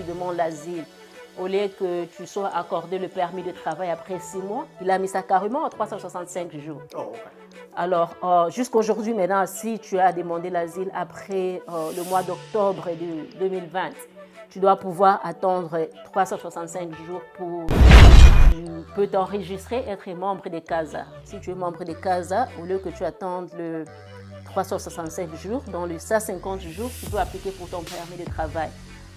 demandes l'asile, au lieu que tu sois accordé le permis de travail après 6 mois, il a mis ça carrément en 365 jours. Oh, okay. Alors, jusqu'aujourd'hui, maintenant, si tu as demandé l'asile après le mois d'octobre de 2020, tu dois pouvoir attendre 365 jours pour... Tu peux t'enregistrer, être membre des CASA. Si tu es membre des CASA, au lieu que tu attendes le 365 jours, dans les 150 jours, tu peux appliquer pour ton permis de travail.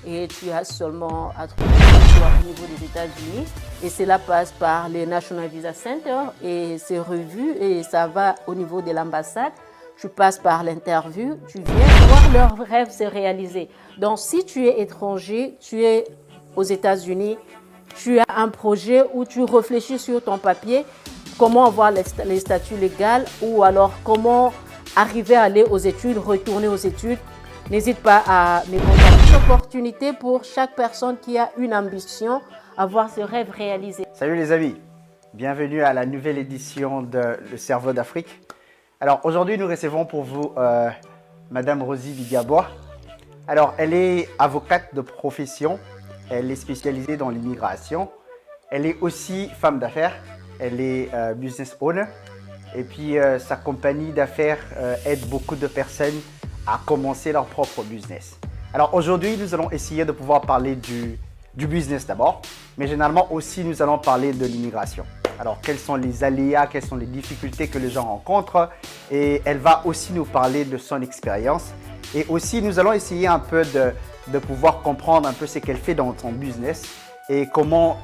Et tu as seulement à trouver au niveau des États-Unis. Et cela passe par les National Visa Center et c'est revu et ça va au niveau de l'ambassade. Tu passes par l'interview, tu viens voir leur rêve se réaliser. Donc si tu es étranger, tu es aux États-Unis, tu as un projet où tu réfléchis sur ton papier, comment avoir les statuts légaux ou alors comment arriver à aller aux études, retourner aux études. N'hésite pas à me contacter. Une opportunité pour chaque personne qui a une ambition à voir ce rêve réalisé. Salut les amis, bienvenue à la nouvelle édition de Le Cerveau d'Afrique. Alors aujourd'hui nous recevons pour vous Madame Rosie Bigabois. Alors elle est avocate de profession, elle est spécialisée dans l'immigration, elle est aussi femme d'affaires, elle est business owner et puis sa compagnie d'affaires aide beaucoup de personnes à commencer leur propre business. Alors aujourd'hui, nous allons essayer de pouvoir parler du business d'abord, mais généralement aussi nous allons parler de l'immigration. Alors quels sont les aléas, quelles sont les difficultés que les gens rencontrent et elle va aussi nous parler de son expérience et aussi nous allons essayer un peu de pouvoir comprendre un peu ce qu'elle fait dans son business et comment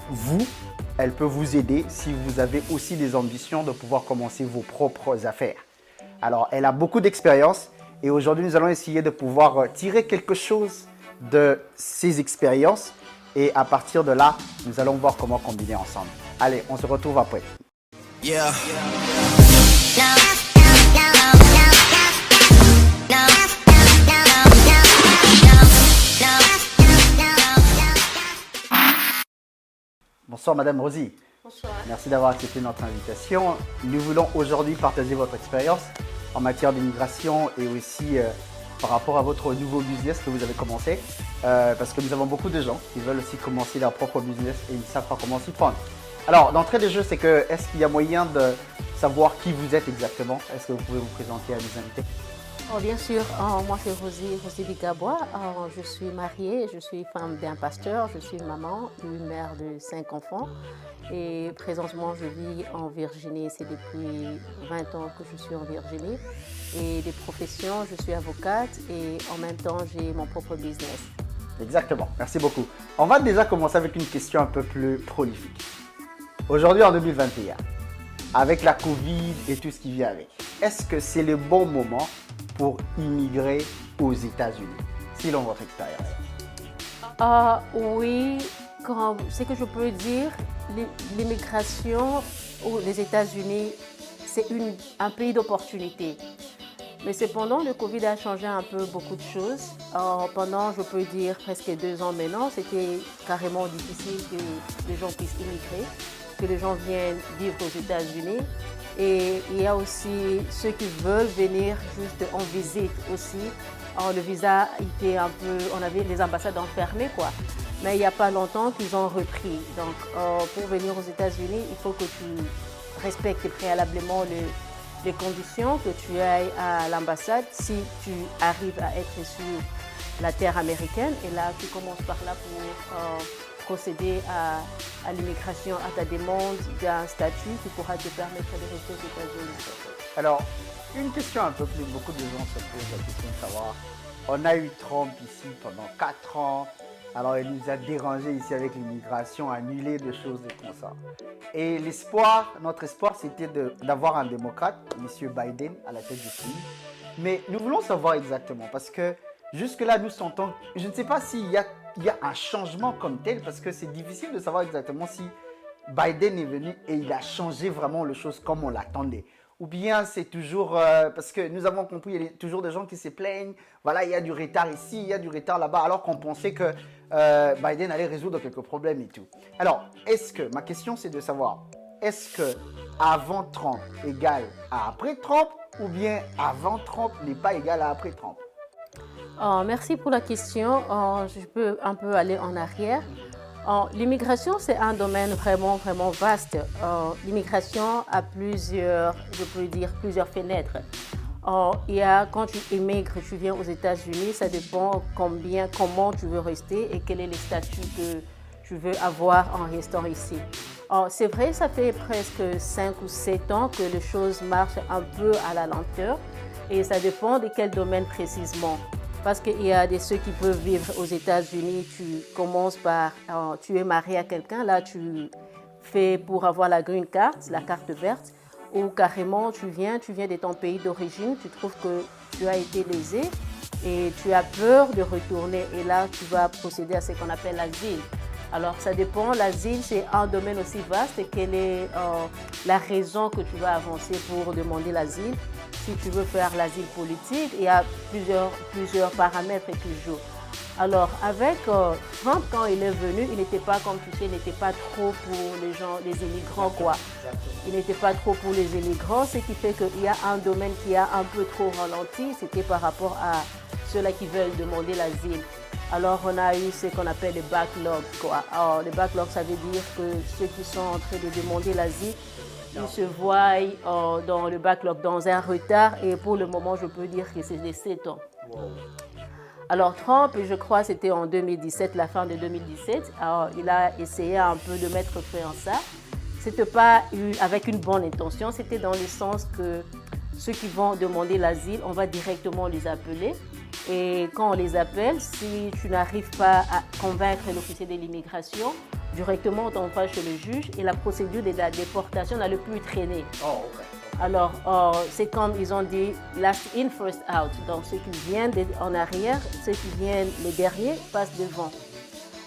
elle peut vous aider si vous avez aussi des ambitions de pouvoir commencer vos propres affaires. Alors elle a beaucoup d'expérience. Et aujourd'hui, nous allons essayer de pouvoir tirer quelque chose de ces expériences. Et à partir de là, nous allons voir comment combiner ensemble. Allez, on se retrouve après. Yeah. Bonsoir Madame Rosie. Bonsoir. Merci d'avoir accepté notre invitation. Nous voulons aujourd'hui partager votre expérience en matière d'immigration et aussi par rapport à votre nouveau business que vous avez commencé. Parce que nous avons beaucoup de gens qui veulent aussi commencer leur propre business et ils ne savent pas comment s'y prendre. Alors, d'entrée de jeu, c'est que est-ce qu'il y a moyen de savoir qui vous êtes exactement? Est-ce que vous pouvez vous présenter à nos invités? Oh, bien sûr, moi c'est Rosie Bigabois. Je suis mariée, je suis femme d'un pasteur, je suis maman, une mère de 5 enfants. Et présentement, je vis en Virginie. C'est depuis 20 ans que je suis en Virginie. Et des professions, je suis avocate et en même temps, j'ai mon propre business. Exactement, merci beaucoup. On va déjà commencer avec une question un peu plus prolifique. Aujourd'hui, en 2021, avec la Covid et tout ce qui vient avec, est-ce que c'est le bon moment pour immigrer aux États-Unis, selon votre expérience? Oui, ce que je peux dire, l'immigration aux États-Unis, c'est un pays d'opportunité. Mais cependant, le Covid a changé un peu beaucoup de choses. Pendant, je peux dire, presque 2 ans maintenant, c'était carrément difficile que les gens puissent immigrer, que les gens viennent vivre aux États-Unis. Et il y a aussi ceux qui veulent venir juste en visite aussi. Le visa était un peu, on avait les ambassades enfermées quoi. Mais il n'y a pas longtemps qu'ils ont repris. Donc pour venir aux États-Unis, il faut que tu respectes préalablement les conditions, que tu ailles à l'ambassade si tu arrives à être sur la terre américaine. Et là, tu commences par là pour procéder à l'immigration, à ta demande d'un statut qui pourra te permettre de rester aux États-Unis. Alors, une question un peu plus, beaucoup de gens se posent la question de savoir, on a eu Trump ici pendant 4 ans, alors il nous a dérangé ici avec l'immigration, annulé des choses et comme ça. Et notre espoir c'était d'avoir un démocrate, M. Biden, à la tête du pays. Mais nous voulons savoir exactement, parce que jusque-là nous sentons, je ne sais pas s'il y a un changement comme tel, parce que c'est difficile de savoir exactement si Biden est venu et il a changé vraiment les choses comme on l'attendait. Ou bien c'est toujours, parce que nous avons compris, il y a toujours des gens qui se plaignent, voilà, il y a du retard ici, il y a du retard là-bas, alors qu'on pensait que Biden allait résoudre quelques problèmes et tout. Alors, ma question c'est de savoir, est-ce que avant Trump égale à après Trump, ou bien avant Trump n'est pas égal à après Trump? Merci pour la question. Je peux un peu aller en arrière. L'immigration, c'est un domaine vraiment, vraiment vaste. L'immigration a plusieurs, je peux dire, plusieurs fenêtres. Quand tu émigres, tu viens aux États-Unis, ça dépend comment tu veux rester et quel est le statut que tu veux avoir en restant ici. C'est vrai, ça fait presque 5 ou 7 ans que les choses marchent un peu à la lenteur et ça dépend de quel domaine précisément. Parce qu'il y a ceux qui peuvent vivre aux États-Unis, tu commences par, tu es marié à quelqu'un, là tu fais pour avoir la green card, la carte verte, ou carrément tu viens de ton pays d'origine, tu trouves que tu as été lésé et tu as peur de retourner et là tu vas procéder à ce qu'on appelle l'asile. Alors ça dépend, l'asile c'est un domaine aussi vaste et quelle est la raison que tu vas avancer pour demander l'asile. Si tu veux faire l'asile politique, il y a plusieurs paramètres qui jouent. Alors avec Trump, quand il est venu, il n'était pas, comme tu sais, il n'était pas trop pour les immigrants quoi. Il n'était pas trop pour les immigrants, ce qui fait qu'il y a un domaine qui a un peu trop ralenti, c'était par rapport à ceux-là qui veulent demander l'asile. Alors on a eu ce qu'on appelle les backlogs quoi. Alors, les backlogs, ça veut dire que ceux qui sont en train de demander l'asile, ils se voient dans le backlog, dans un retard et pour le moment, je peux dire que c'est de 7 ans. Wow. Alors Trump, je crois que c'était en 2017, la fin de 2017, alors, il a essayé un peu de mettre fin à ça. C'était pas avec une bonne intention, c'était dans le sens que ceux qui vont demander l'asile, on va directement les appeler. Et quand on les appelle, si tu n'arrives pas à convaincre l'officier de l'immigration, directement on t'envoie chez le juge et la procédure de la déportation n'a le plus traîné. Oh, okay. Alors, c'est comme ils ont dit, last in, first out. Donc, ceux qui viennent en arrière, ceux qui viennent les derniers passent devant.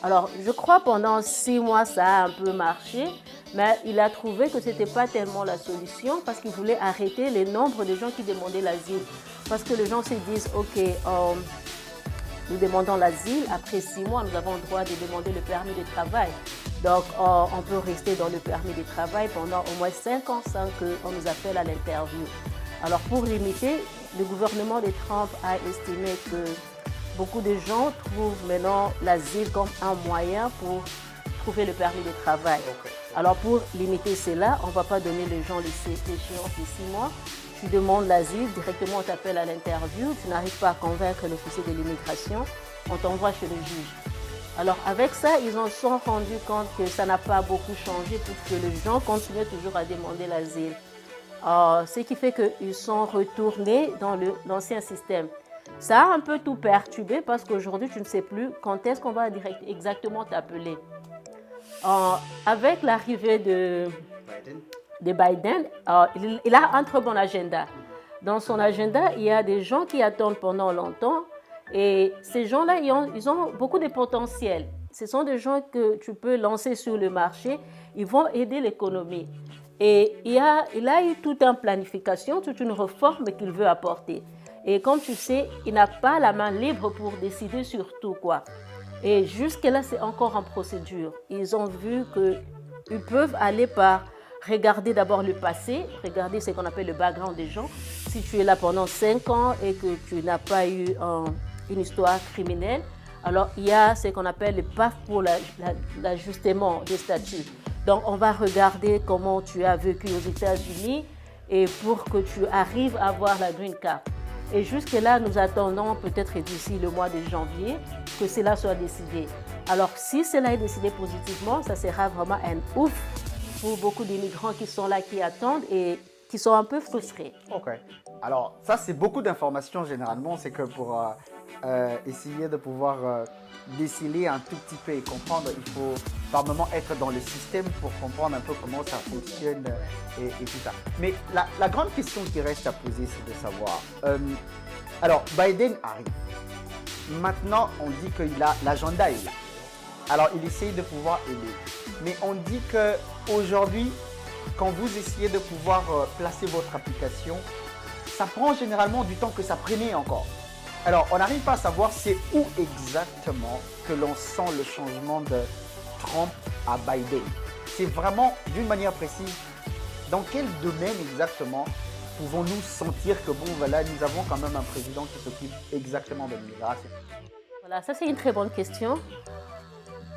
Alors, je crois pendant 6 mois, ça a un peu marché, mais il a trouvé que ce n'était pas tellement la solution parce qu'il voulait arrêter le nombre de gens qui demandaient l'asile. Parce que les gens se disent, OK, nous demandons l'asile, après 6 mois, nous avons le droit de demander le permis de travail. Donc, on peut rester dans le permis de travail pendant au moins 5 ans sans qu'on nous appelle à l'interview. Alors, pour limiter, le gouvernement de Trump a estimé que beaucoup de gens trouvent maintenant l'asile comme un moyen pour trouver le permis de travail. Okay. Alors, pour limiter cela, on ne va pas donner les gens l'échéance de 6 mois. Tu demandes l'asile, directement on t'appelle à l'interview, tu n'arrives pas à convaincre l'officier de l'immigration, on t'envoie chez le juge. Alors avec ça, ils en sont rendus compte que ça n'a pas beaucoup changé puisque les gens continuent toujours à demander l'asile. Ce qui fait qu'ils sont retournés dans l'ancien système. Ça a un peu tout perturbé parce qu'aujourd'hui, tu ne sais plus quand est-ce qu'on va exactement t'appeler. Avec l'arrivée de Biden, il a un très bon agenda. Dans son agenda, il y a des gens qui attendent pendant longtemps et ces gens-là, ils ont beaucoup de potentiel. Ce sont des gens que tu peux lancer sur le marché, ils vont aider l'économie. Et il a eu toute une planification, toute une réforme qu'il veut apporter. Et comme tu sais, il n'a pas la main libre pour décider sur tout quoi. Et jusque-là, c'est encore en procédure. Ils ont vu qu'ils peuvent aller par regarder d'abord le passé, regarder ce qu'on appelle le background des gens. Si tu es là pendant 5 ans et que tu n'as pas eu une histoire criminelle, alors il y a ce qu'on appelle le PAF pour l'ajustement des statuts. Donc on va regarder comment tu as vécu aux États-Unis et pour que tu arrives à avoir la green card. Et jusque-là, nous attendons peut-être d'ici le mois de janvier que cela soit décidé. Alors si cela est décidé positivement, ça sera vraiment un ouf pour beaucoup d'immigrants qui sont là, qui attendent et qui sont un peu frustrés. Ok. Alors, ça, c'est beaucoup d'informations généralement. C'est que pour essayer de pouvoir déceler un tout petit peu et comprendre, il faut par moment être dans le système pour comprendre un peu comment ça fonctionne et tout ça. Mais la grande question qui reste à poser, c'est de savoir... alors, Biden arrive. Maintenant, on dit que l'agenda est là. Alors, il essaye de pouvoir aider. Mais on dit qu'aujourd'hui, quand vous essayez de pouvoir placer votre application, ça prend généralement du temps que ça prenait encore. Alors, on n'arrive pas à savoir c'est où exactement que l'on sent le changement de Trump à Biden. C'est vraiment d'une manière précise. Dans quel domaine exactement pouvons-nous sentir que, bon, voilà, nous avons quand même un président qui s'occupe exactement de l'immigration? Voilà, ça c'est une très bonne question.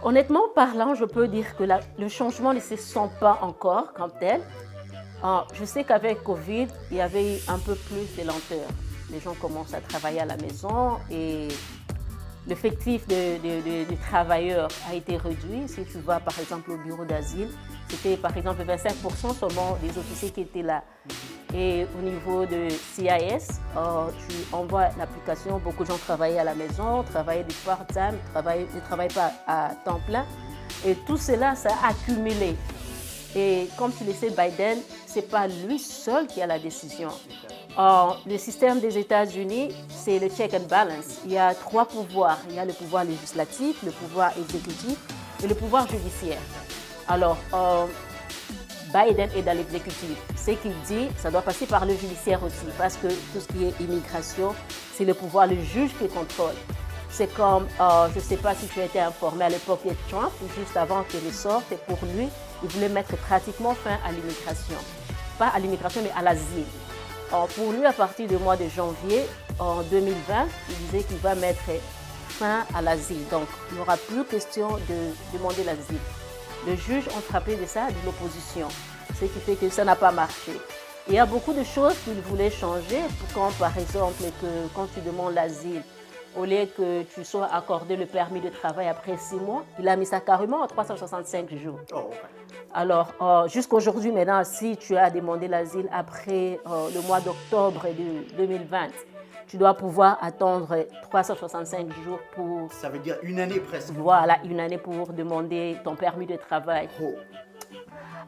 Honnêtement parlant, je peux dire que le changement ne se sent pas encore comme tel. Je sais qu'avec Covid, il y avait un peu plus de lenteur. Les gens commencent à travailler à la maison et l'effectif de travailleurs a été réduit. Si tu vas par exemple au bureau d'asile, c'était par exemple 25% seulement des officiers qui étaient là. Et au niveau de CIS, tu envoies l'application, beaucoup de gens travaillaient à la maison, travaillaient du part-time, ne travaillaient pas à temps plein. Et tout cela, ça a accumulé. Et comme tu le sais, Biden, ce n'est pas lui seul qui a la décision. Le système des États-Unis, c'est le check and balance. Il y a 3 pouvoirs. Il y a le pouvoir législatif, le pouvoir exécutif et le pouvoir judiciaire. Alors, Biden est dans l'exécutif. Ce qu'il dit, ça doit passer par le judiciaire aussi, parce que tout ce qui est immigration, c'est le pouvoir, le juge qui contrôle. C'est comme, je ne sais pas si tu as été informé à l'époque de Trump, juste avant qu'il ne sorte, et pour lui, il voulait mettre pratiquement fin à l'immigration. Pas à l'immigration, mais à l'asile. Pour lui, à partir du mois de janvier en 2020, il disait qu'il va mettre fin à l'asile. Donc, il n'y aura plus question de demander l'asile. Les juges ont frappé de ça de l'opposition, ce qui fait que ça n'a pas marché. Il y a beaucoup de choses qu'il voulait changer, comme par exemple que quand tu demandes l'asile, au lieu que tu sois accordé le permis de travail après 6 mois, il a mis ça carrément à 365 jours. Oh, okay. Alors, jusqu'aujourd'hui, maintenant, si tu as demandé l'asile après le mois d'octobre de 2020, tu dois pouvoir attendre 365 jours pour... Ça veut dire une année presque. Voilà, une année pour demander ton permis de travail. Oh.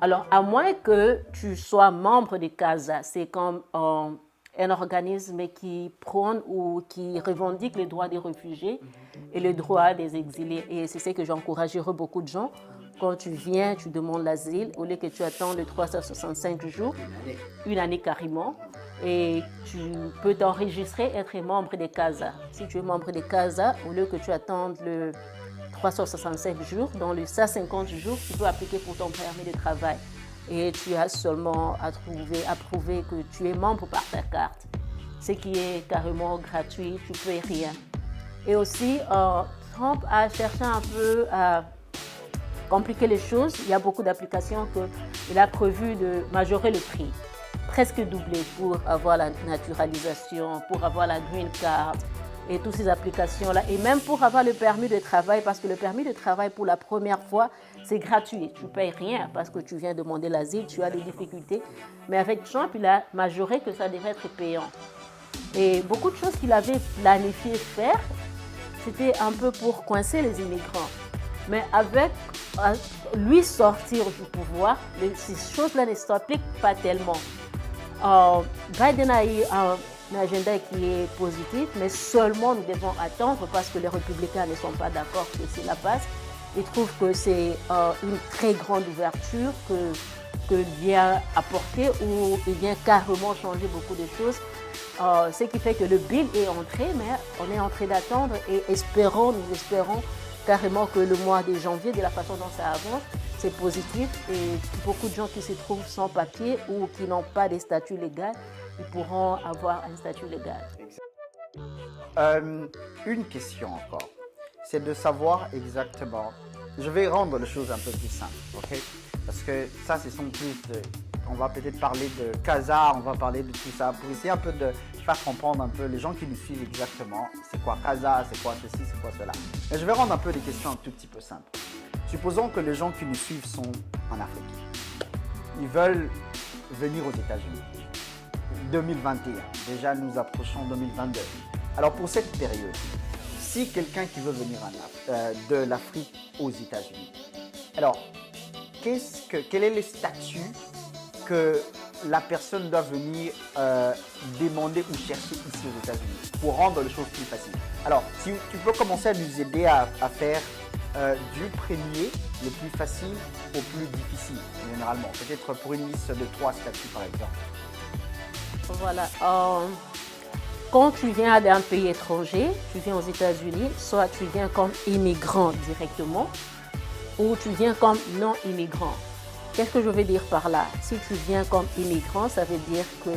Alors, à moins que tu sois membre de CASA, c'est comme un organisme qui prône ou qui revendique les droits des réfugiés et les droits des exilés. Et c'est ce que j'encouragerais beaucoup de gens. Quand tu viens, tu demandes l'asile, au lieu que tu attends les 365 jours, une année carrément, et tu peux t'enregistrer, être membre de CASA. Si tu es membre de CASA, au lieu que tu attendes le 365 jours, dans les 150 jours, tu peux appliquer pour ton permis de travail. Et tu as seulement à prouver que tu es membre par ta carte, ce qui est carrément gratuit, tu ne payes rien. Et aussi, Trump a cherché un peu à compliquer les choses. Il y a beaucoup d'applications qu'il a prévu de majorer le prix, presque doubler pour avoir la naturalisation, pour avoir la green card et toutes ces applications-là. Et même pour avoir le permis de travail, parce que le permis de travail pour la première fois, c'est gratuit. Tu ne payes rien parce que tu viens demander l'asile, tu as des difficultés. Mais avec Trump, il a majoré que ça devait être payant. Et beaucoup de choses qu'il avait planifié faire, c'était un peu pour coincer les immigrants. Mais avec lui sortir du pouvoir, ces choses-là ne s'appliquent pas tellement. Biden a eu un agenda qui est positif, mais seulement nous devons attendre parce que les républicains ne sont pas d'accord que cela passe. Ils trouvent que c'est une très grande ouverture que vient apporter ou il vient carrément changer beaucoup de choses. Ce qui fait que le bill est entré, mais on est en train d'attendre et nous espérons carrément que le mois de janvier, de la façon dont ça avance, c'est positif et beaucoup de gens qui se trouvent sans papier ou qui n'ont pas de statut légal, ils pourront avoir un statut légal. Une question encore, c'est de savoir exactement, je vais rendre les choses un peu plus simples, ok? Parce que ça, ce sont plus de, on va peut-être parler de CASA, on va parler de tout ça, pour essayer un peu de faire comprendre un peu les gens qui nous suivent exactement, c'est quoi CASA, c'est quoi ceci, c'est quoi cela. Mais je vais rendre un peu les questions un tout petit peu simples. Supposons que les gens qui nous suivent sont en Afrique. Ils veulent venir aux États-Unis. 2021, déjà nous approchons 2022. Alors pour cette période, si quelqu'un qui veut venir de l'Afrique aux États-Unis, alors quel est le statut que la personne doit venir demander ou chercher ici aux États-Unis pour rendre les choses plus faciles? Alors, si tu peux commencer à nous aider à faire du premier, le plus facile, au plus difficile, généralement. Peut-être pour une liste de 3 statuts, par exemple. Voilà. Quand tu viens d'un pays étranger, tu viens aux États-Unis, soit tu viens comme immigrant directement, ou tu viens comme non-immigrant. Qu'est-ce que je veux dire par là? Si tu viens comme immigrant, ça veut dire que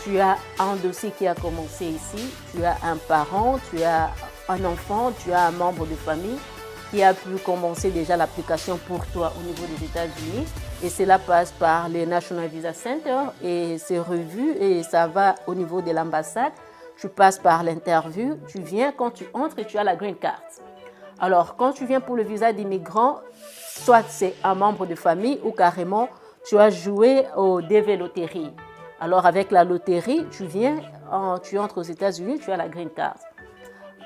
tu as un dossier qui a commencé ici, tu as un parent, tu as un enfant, tu as un membre de famille qui a pu commencer déjà l'application pour toi au niveau des États-Unis. Et cela passe par les National Visa Center et c'est revu et ça va au niveau de l'ambassade. Tu passes par l'interview, tu viens, quand tu entres et tu as la green card. Alors, quand tu viens pour le visa d'immigrant, soit c'est un membre de famille ou carrément tu as joué au DV Loterie. Alors, avec la loterie, tu viens, tu entres aux États-Unis, tu as la green card.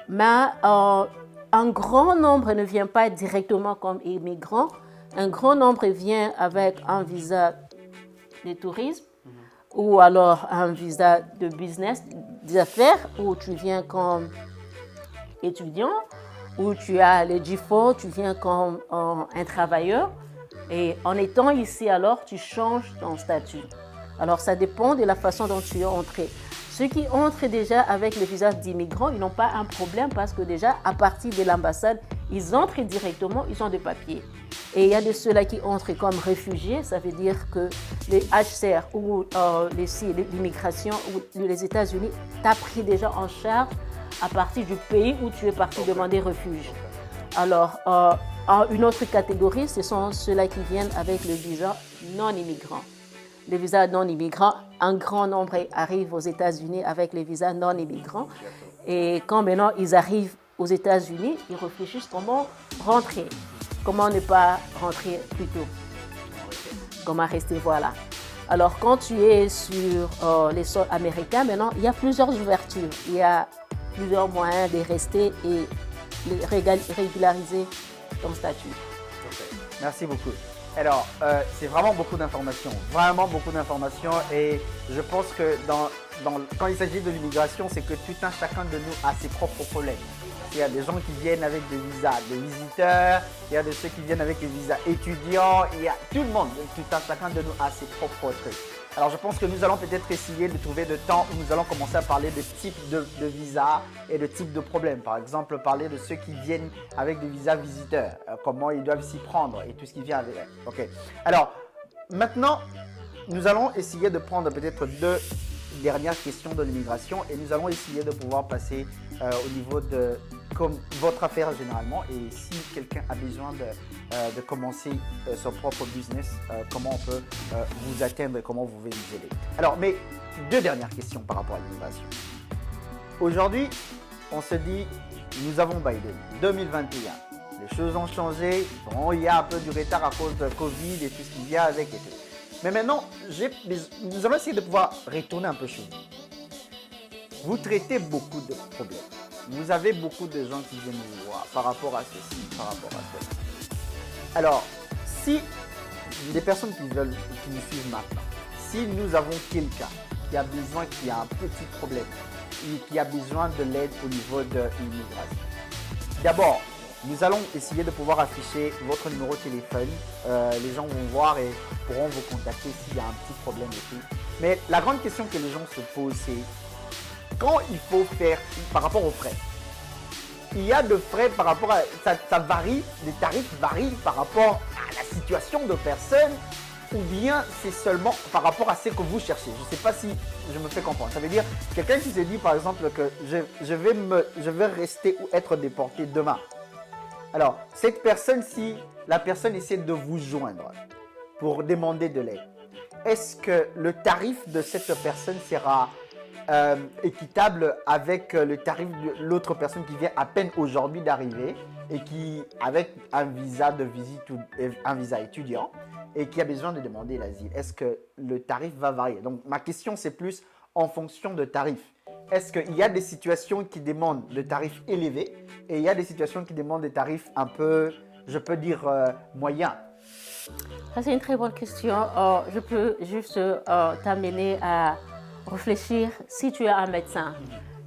Mais un grand nombre ne vient pas directement comme immigrant. Un grand nombre vient avec un visa de tourisme ou alors un visa de business, d'affaires, où tu viens comme étudiant, où tu as les G4, tu viens comme un travailleur. Et en étant ici, alors, tu changes ton statut. Alors, ça dépend de la façon dont tu es entré. Ceux qui entrent déjà avec le visa d'immigrant, ils n'ont pas un problème parce que déjà, à partir de l'ambassade, ils entrent directement, ils ont des papiers. Et il y a de ceux-là qui entrent comme réfugiés, ça veut dire que les HCR ou l'immigration ou les États-Unis t'ont pris déjà en charge à partir du pays où tu es parti demander refuge. Alors, une autre catégorie, ce sont ceux-là qui viennent avec le visa non-immigrant. Les visas non-immigrants, un grand nombre arrivent aux États-Unis avec les visas non-immigrants. Et quand maintenant ils arrivent aux États-Unis, ils réfléchissent comment rentrer, comment ne pas rentrer plus tôt, comment rester, voilà. Alors quand tu es sur les sols américains, maintenant il y a plusieurs ouvertures, il y a plusieurs moyens de rester et régulariser ton statut. Merci beaucoup. Alors, c'est vraiment beaucoup d'informations, et je pense que quand il s'agit de l'immigration, c'est que tout un chacun de nous a ses propres problèmes. Il y a des gens qui viennent avec des visas de visiteurs, il y a de ceux qui viennent avec des visas étudiants, il y a tout le monde, tout un chacun de nous a ses propres trucs. Alors je pense que nous allons peut-être essayer de trouver le temps où nous allons commencer à parler de types de visas et de types de problèmes. Par exemple, parler de ceux qui viennent avec des visas visiteurs, comment ils doivent s'y prendre et tout ce qui vient avec. Ok. Alors maintenant, nous allons essayer de prendre peut-être 2 dernières questions de l'immigration et nous allons essayer de pouvoir passer au niveau de comme votre affaire généralement, et si quelqu'un a besoin de commencer son propre business, comment on peut vous atteindre et comment vous pouvez nous aider. Alors, mais 2 dernières questions par rapport à l'immigration. Aujourd'hui, on se dit, nous avons Biden, 2021. Les choses ont changé, bon, il y a un peu du retard à cause de Covid et tout ce qui vient avec et tout. Mais maintenant, nous allons essayer de pouvoir retourner un peu chez vous. Vous traitez beaucoup de problèmes. Vous avez beaucoup de gens qui viennent vous voir par rapport à ceci, par rapport à cela. Alors, si les personnes qui nous suivent maintenant, si nous avons quelqu'un qui a besoin, qui a un petit problème, et qui a besoin de l'aide au niveau de l'immigration, d'abord, nous allons essayer de pouvoir afficher votre numéro de téléphone. Les gens vont voir et pourront vous contacter s'il y a un petit problème et tout. Mais la grande question que les gens se posent, c'est quand il faut faire par rapport aux frais. Il y a de frais par rapport à... Ça varie, les tarifs varient par rapport à la situation de personne ou bien c'est seulement par rapport à ce que vous cherchez. Je ne sais pas si je me fais comprendre. Ça veut dire quelqu'un qui se dit par exemple que je vais rester ou être déporté demain. Alors, cette personne, si la personne essaie de vous joindre pour demander de l'aide, est-ce que le tarif de cette personne sera équitable avec le tarif de l'autre personne qui vient à peine aujourd'hui d'arriver et qui, avec un visa de visite ou un visa étudiant et qui a besoin de demander l'asile? Est-ce que le tarif va varier? Donc, ma question, c'est plus en fonction de tarif. Est-ce qu'il y a des situations qui demandent des tarifs élevés et il y a des situations qui demandent des tarifs un peu, je peux dire, moyens? Ça, c'est une très bonne question. Je peux juste t'amener à réfléchir. Si tu es un médecin,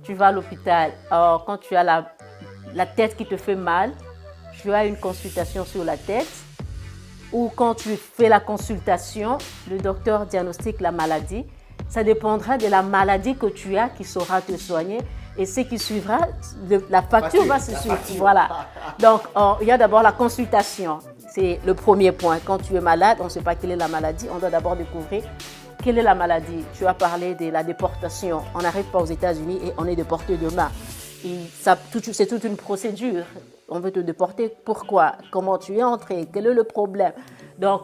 tu vas à l'hôpital, quand tu as la tête qui te fait mal, tu as une consultation sur la tête, ou quand tu fais la consultation, le docteur diagnostique la maladie. Ça dépendra de la maladie que tu as qui saura te soigner et ce qui suivra, la facture va se suivre. Voilà. Donc, il y a d'abord la consultation. C'est le premier point. Quand tu es malade, on ne sait pas quelle est la maladie. On doit d'abord découvrir quelle est la maladie? Tu as parlé de la déportation. On n'arrive pas aux États-Unis et on est déporté demain. C'est toute une procédure. On veut te déporter. Pourquoi? Comment tu es entré? Quel est le problème? Donc,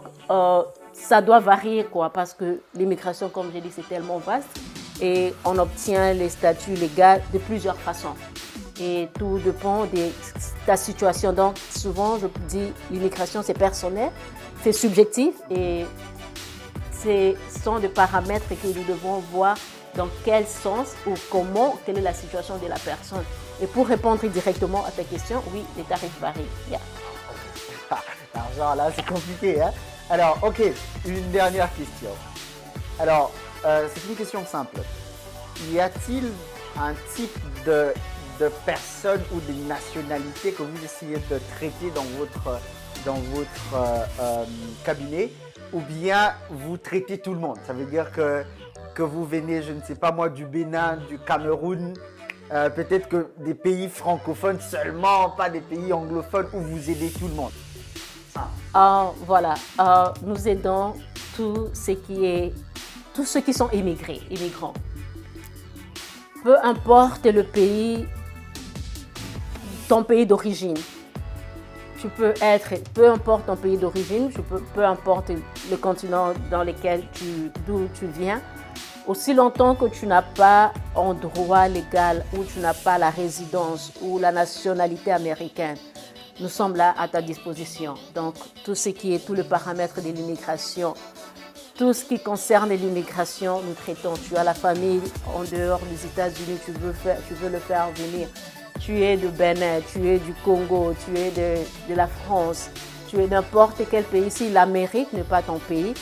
ça doit varier, quoi, parce que l'immigration, comme j'ai dit, c'est tellement vaste et on obtient les statuts légaux de plusieurs façons. Et tout dépend de ta situation. Donc, souvent, je dis l'immigration, c'est personnel, c'est subjectif et ce sont des paramètres que nous devons voir dans quel sens ou comment, quelle est la situation de la personne. Et pour répondre directement à ta question, oui, les tarifs varient. Yeah. L'argent, là, c'est compliqué. Hein? Alors, ok, une dernière question. Alors, c'est une question simple. Y a-t-il un type de personnes ou de nationalités que vous essayez de traiter dans votre cabinet, ou bien vous traitez tout le monde? Ça veut dire que vous venez, je ne sais pas moi, du Bénin, du Cameroun, peut-être que des pays francophones seulement, pas des pays anglophones, où vous aidez tout le monde. Voilà, nous aidons tous ceux qui sont immigrants. Peu importe le pays, ton pays d'origine. Peu importe ton pays d'origine, peu importe le continent d'où tu viens, aussi longtemps que tu n'as pas un droit légal ou tu n'as pas la résidence ou la nationalité américaine, nous sommes là à ta disposition. Donc, tout le paramètre de l'immigration, tout ce qui concerne l'immigration, nous traitons. Tu as la famille en dehors des États-Unis, tu veux le faire venir. Tu es de Bénin, tu es du Congo, tu es de la France, tu es n'importe quel pays. Si l'Amérique n'est pas ton pays,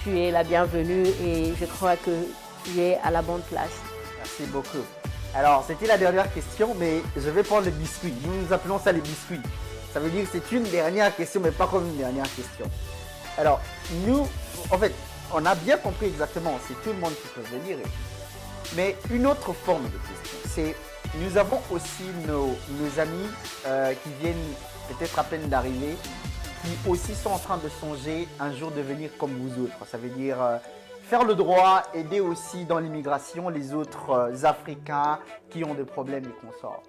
tu es la bienvenue et je crois que tu es à la bonne place. Merci beaucoup. Alors, c'était la dernière question, mais je vais prendre les biscuits. Nous appelons ça les biscuits. Ça veut dire que c'est une dernière question, mais pas comme une dernière question. Alors, nous, en fait, on a bien compris exactement, c'est tout le monde qui peut venir. Mais une autre forme de question, c'est nous avons aussi nos amis qui viennent peut-être à peine d'arriver, qui aussi sont en train de songer un jour de venir comme vous autres. Ça veut dire faire le droit, aider aussi dans l'immigration les autres Africains qui ont des problèmes et consorts.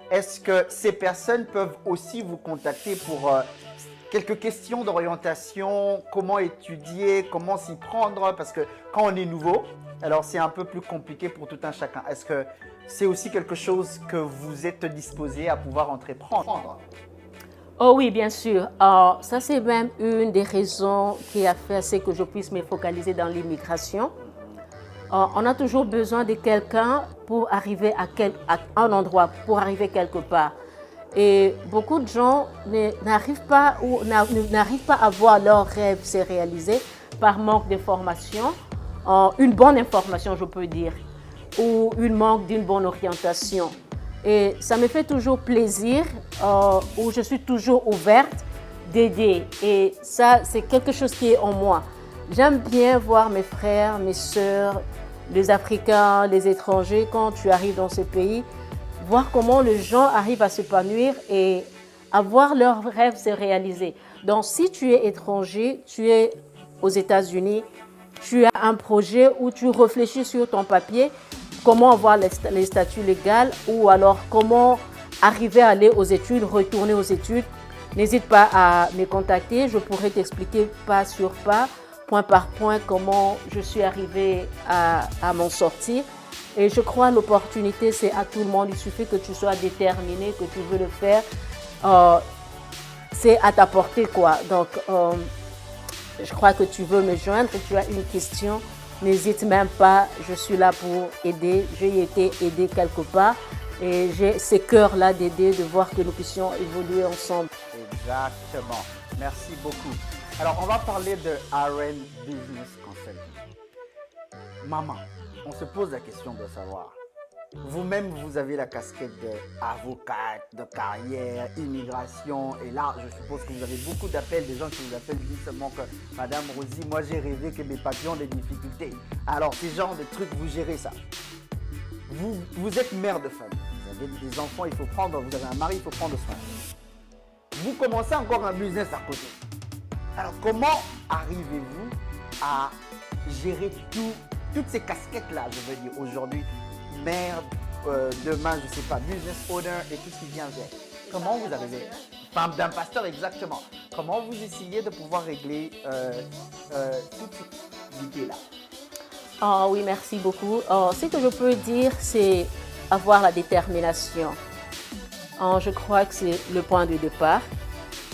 Est-ce que ces personnes peuvent aussi vous contacter pour quelques questions d'orientation, comment étudier, comment s'y prendre? Parce que quand on est nouveau, alors c'est un peu plus compliqué pour tout un chacun. Est-ce que c'est aussi quelque chose que vous êtes disposé à pouvoir entreprendre? Oh oui, bien sûr. Ça, c'est même une des raisons qui a fait assez que je puisse me focaliser dans l'immigration. On a toujours besoin de quelqu'un pour arriver à un endroit, pour arriver quelque part. Et beaucoup de gens n'arrivent pas à voir leurs rêves se réaliser par manque d'information, une bonne information, je peux dire, ou une manque d'une bonne orientation. Et ça me fait toujours plaisir, où je suis toujours ouverte d'aider. Et ça, c'est quelque chose qui est en moi. J'aime bien voir mes frères, mes sœurs, les Africains, les étrangers, quand tu arrives dans ce pays, voir comment les gens arrivent à s'épanouir et à voir leurs rêves se réaliser. Donc, si tu es étranger, tu es aux États-Unis, tu as un projet où tu réfléchis sur ton papier, comment avoir les statuts légaux ou alors comment arriver à aller aux études, retourner aux études, n'hésite pas à me contacter. Je pourrais t'expliquer pas sur pas, point par point, comment je suis arrivée à m'en sortir. Et je crois que l'opportunité, c'est à tout le monde. Il suffit que tu sois déterminé, que tu veux le faire. C'est à ta portée, quoi. Donc, je crois que tu veux me joindre. Tu as une question, n'hésite même pas. Je suis là pour aider. J'ai été aidée quelque part. Et j'ai ce cœur-là d'aider, de voir que nous puissions évoluer ensemble. Exactement. Merci beaucoup. Alors, on va parler de RN Business Consulting. Maman, on se pose la question de savoir, vous-même, vous avez la casquette d'avocate, de carrière, immigration, et là, je suppose que vous avez beaucoup d'appels, des gens qui vous appellent disent seulement que Madame Rosie, moi j'ai rêvé que mes papiers ont des difficultés. Alors, ces genres de trucs, vous gérez ça. Vous êtes mère de famille, vous avez des enfants, il faut prendre, vous avez un mari, il faut prendre soin. Vous commencez encore un business à côté. Alors, comment arrivez-vous à gérer toutes ces casquettes-là, je veux dire, aujourd'hui, mère, demain, je ne sais pas, business owner et tout ce qui vient avec. Comment vous arrivez, femme d'un pasteur exactement, comment vous essayez de pouvoir régler toutes ces idées-là? Ah oui, merci beaucoup. Ce que je peux dire, c'est avoir la détermination. Je crois que c'est le point de départ.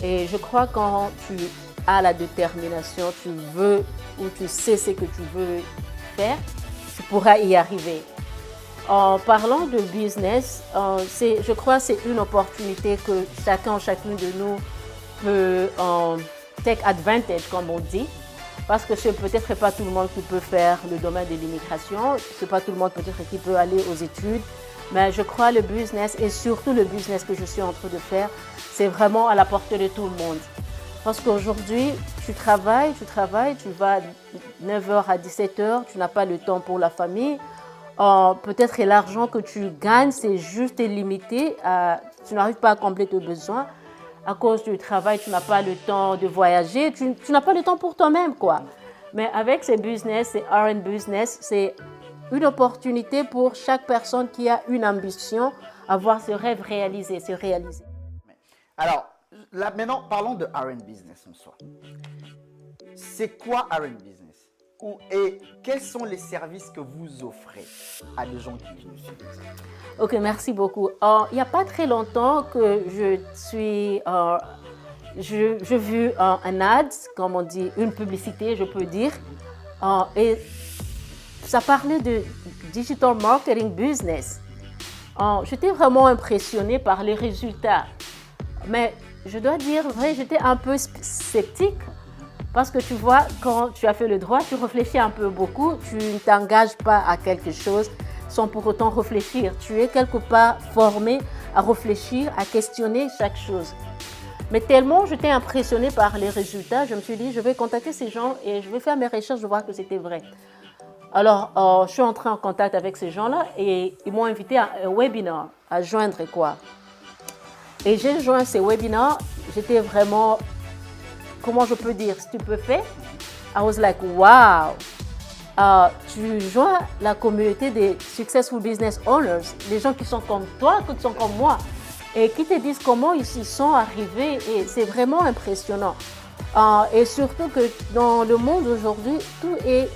Et je crois que quand tu as la détermination, tu veux ou tu sais ce que tu veux faire, tu pourras y arriver. En parlant de business, je crois que c'est une opportunité que chacune de nous peut take advantage, comme on dit. Parce que c'est peut-être pas tout le monde qui peut faire le domaine de l'immigration, c'est pas tout le monde peut-être qui peut aller aux études, mais je crois le business et surtout le business que je suis en train de faire, c'est vraiment à la portée de tout le monde. Parce qu'aujourd'hui, tu travailles, tu vas 9h à 17h, tu n'as pas le temps pour la famille. Peut-être que l'argent que tu gagnes, c'est juste limité, tu n'arrives pas à combler tes besoins. À cause du travail, tu n'as pas le temps de voyager, tu n'as pas le temps pour toi-même, quoi. Mais avec ces business, ces R&B business, c'est une opportunité pour chaque personne qui a une ambition à voir ses rêves réalisés, se réaliser. Alors, là, maintenant, parlons de R&B business en soi. C'est quoi R&B business? Et quels sont les services que vous offrez à des gens qui nous suivent? Ok, merci beaucoup. Il n'y a pas très longtemps que j'ai vu un ad, comme on dit, une publicité, je peux dire, et ça parlait de digital marketing business. J'étais vraiment impressionnée par les résultats, mais je dois dire, vrai, j'étais un peu sceptique. Parce que tu vois, quand tu as fait le droit, tu réfléchis un peu beaucoup, tu ne t'engages pas à quelque chose sans pour autant réfléchir. Tu es quelque part formé à réfléchir, à questionner chaque chose. Mais tellement j'étais impressionnée par les résultats, je me suis dit, je vais contacter ces gens et je vais faire mes recherches, je vois que c'était vrai. Alors, je suis entrée en contact avec ces gens-là et ils m'ont invité à un webinaire, à joindre quoi. Et j'ai joint ces webinaires, j'étais vraiment... Comment je peux dire, stupéfait. I was like, wow. Tu joins la communauté des Successful Business Owners, les gens qui sont comme toi, qui sont comme moi, et qui te disent comment ils y sont arrivés. Et c'est vraiment impressionnant. Et surtout que dans le monde aujourd'hui, tout est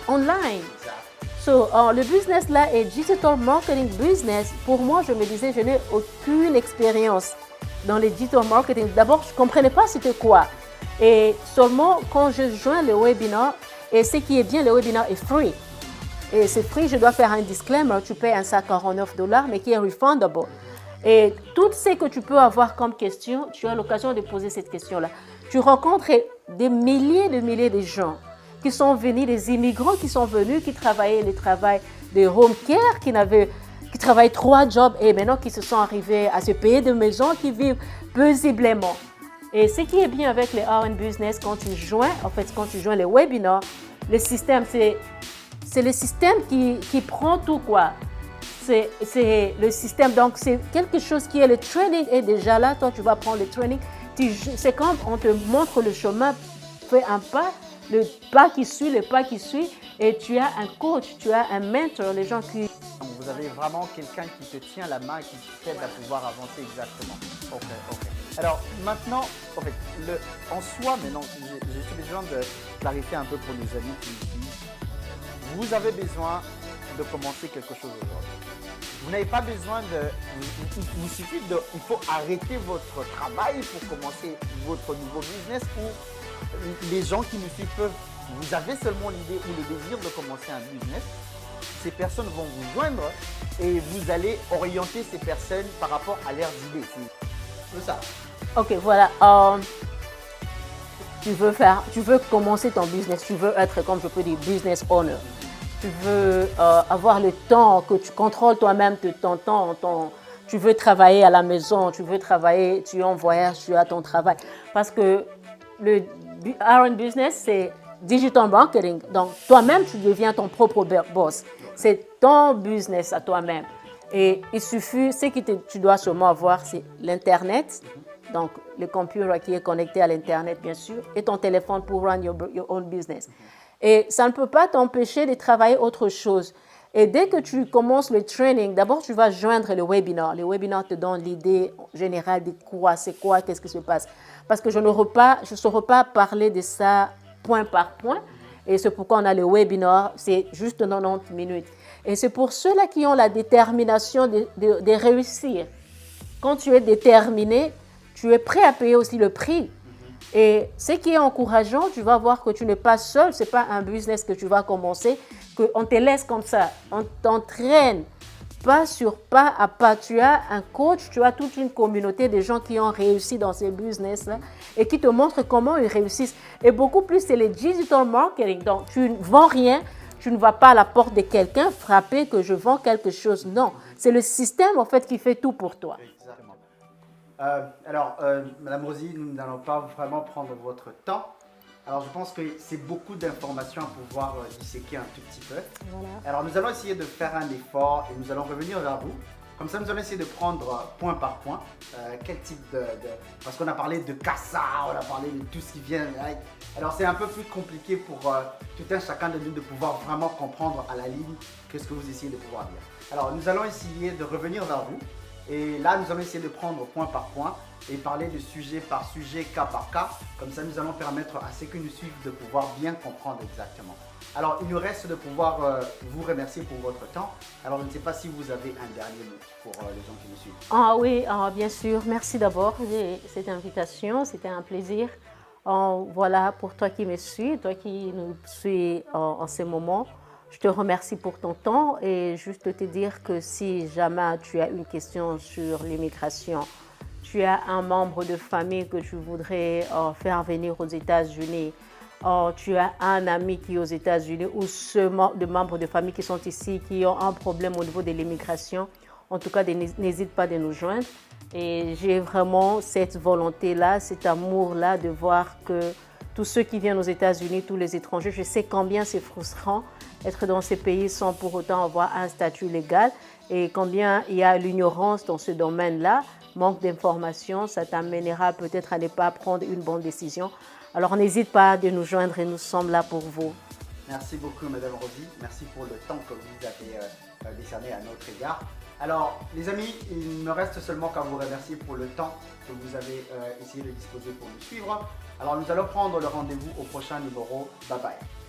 online. So, le business là est digital marketing business. Pour moi, je me disais, je n'ai aucune expérience dans le digital marketing. D'abord, je ne comprenais pas c'était quoi. Et seulement quand je joins le webinaire, et ce qui est bien, le webinaire est free. Et c'est free, je dois faire un disclaimer, tu payes un sac $49, mais qui est refundable. Et tout ce que tu peux avoir comme question, tu as l'occasion de poser cette question-là. Tu rencontres des milliers de gens qui sont venus, des immigrants qui sont venus, qui travaillaient le travail de home care, qui travaillent 3 jobs et maintenant qui se sont arrivés à se payer des maisons, qui vivent paisiblement. Et ce qui est bien avec les R&B business, quand tu joins les webinaires, le système, c'est le système qui prend tout, quoi. C'est le système, donc c'est quelque chose qui est le training est déjà là, toi tu vas prendre le training. C'est comme on te montre le chemin, fais un pas, le pas qui suit, et tu as un coach, tu as un mentor, les gens qui... Vous avez vraiment quelqu'un qui te tient la main, qui t'aide à pouvoir avancer exactement. Ok. Alors maintenant, en soi, maintenant, j'ai besoin de clarifier un peu pour nos amis qui nous suivent. Vous avez besoin de commencer quelque chose aujourd'hui. Vous n'avez pas besoin il faut arrêter votre travail pour commencer votre nouveau business ou les gens qui nous suivent vous avez seulement l'idée ou le désir de commencer un business. Ces personnes vont vous joindre et vous allez orienter ces personnes par rapport à leurs idées. C'est ça. Ok, voilà. Tu veux commencer ton business, tu veux être, comme je peux dire, business owner. Tu veux avoir le temps, que tu contrôles toi-même ton temps. Tu veux travailler à la maison, tu es en voyage, tu as ton travail. Parce que le R&B business, c'est digital marketing. Donc, toi-même, tu deviens ton propre boss. C'est ton business à toi-même. Et il suffit, ce que tu dois seulement avoir, c'est l'Internet. Donc, le computer qui est connecté à l'Internet, bien sûr, et ton téléphone pour run your own business. Et ça ne peut pas t'empêcher de travailler autre chose. Et dès que tu commences le training, d'abord tu vas joindre le webinaire. Le webinaire te donne l'idée générale de quoi, c'est quoi, qu'est-ce qui se passe. Parce que je ne saurais pas parler de ça point par point. Et c'est pourquoi on a le webinaire, c'est juste 90 minutes. Et c'est pour ceux-là qui ont la détermination de réussir. Quand tu es déterminé, tu es prêt à payer aussi le prix. Et ce qui est encourageant, tu vas voir que tu n'es pas seul, ce n'est pas un business que tu vas commencer, qu'on te laisse comme ça. On t'entraîne pas sur pas à pas. Tu as un coach, tu as toute une communauté de gens qui ont réussi dans ces business-là et qui te montrent comment ils réussissent. Et beaucoup plus, c'est le digital marketing. Donc, tu ne vends rien, tu ne vas pas à la porte de quelqu'un frapper que je vends quelque chose. Non, c'est le système en fait qui fait tout pour toi. Exactement. Madame Rosie, nous n'allons pas vraiment prendre votre temps. Alors, je pense que c'est beaucoup d'informations à pouvoir disséquer un tout petit peu. Voilà. Alors, nous allons essayer de faire un effort et nous allons revenir vers vous. Comme ça, nous allons essayer de prendre point par point quel type Parce qu'on a parlé de Casa, on a parlé de tout ce qui vient. Alors, c'est un peu plus compliqué pour tout un chacun de nous de pouvoir vraiment comprendre à la ligne qu'est-ce que vous essayez de pouvoir dire. Alors, nous allons essayer de revenir vers vous. Et là, nous allons essayer de prendre point par point et parler de sujet par sujet, cas par cas. Comme ça, nous allons permettre à ceux qui nous suivent de pouvoir bien comprendre exactement. Alors, il nous reste de pouvoir vous remercier pour votre temps. Alors, je ne sais pas si vous avez un dernier mot pour les gens qui nous suivent. Ah oui, bien sûr. Merci d'abord de cette invitation. C'était un plaisir. Voilà, pour toi qui me suis, toi qui nous suis en ce moment. Je te remercie pour ton temps et juste te dire que si jamais tu as une question sur l'immigration, tu as un membre de famille que tu voudrais faire venir aux États-Unis, tu as un ami qui est aux États-Unis ou de membres de famille qui sont ici, qui ont un problème au niveau de l'immigration, en tout cas, n'hésite pas de nous joindre. Et j'ai vraiment cette volonté-là, cet amour-là de voir que tous ceux qui viennent aux États-Unis, tous les étrangers, je sais combien c'est frustrant être dans ces pays sans pour autant avoir un statut légal et combien il y a l'ignorance dans ce domaine-là, manque d'informations, ça t'amènera peut-être à ne pas prendre une bonne décision. Alors n'hésite pas de nous joindre et nous sommes là pour vous. Merci beaucoup, Madame Rosie. Merci pour le temps que vous avez décerné à notre égard. Alors, les amis, il ne me reste seulement qu'à vous remercier pour le temps que vous avez essayé de disposer pour nous suivre. Alors, nous allons prendre le rendez-vous au prochain numéro. Bye bye.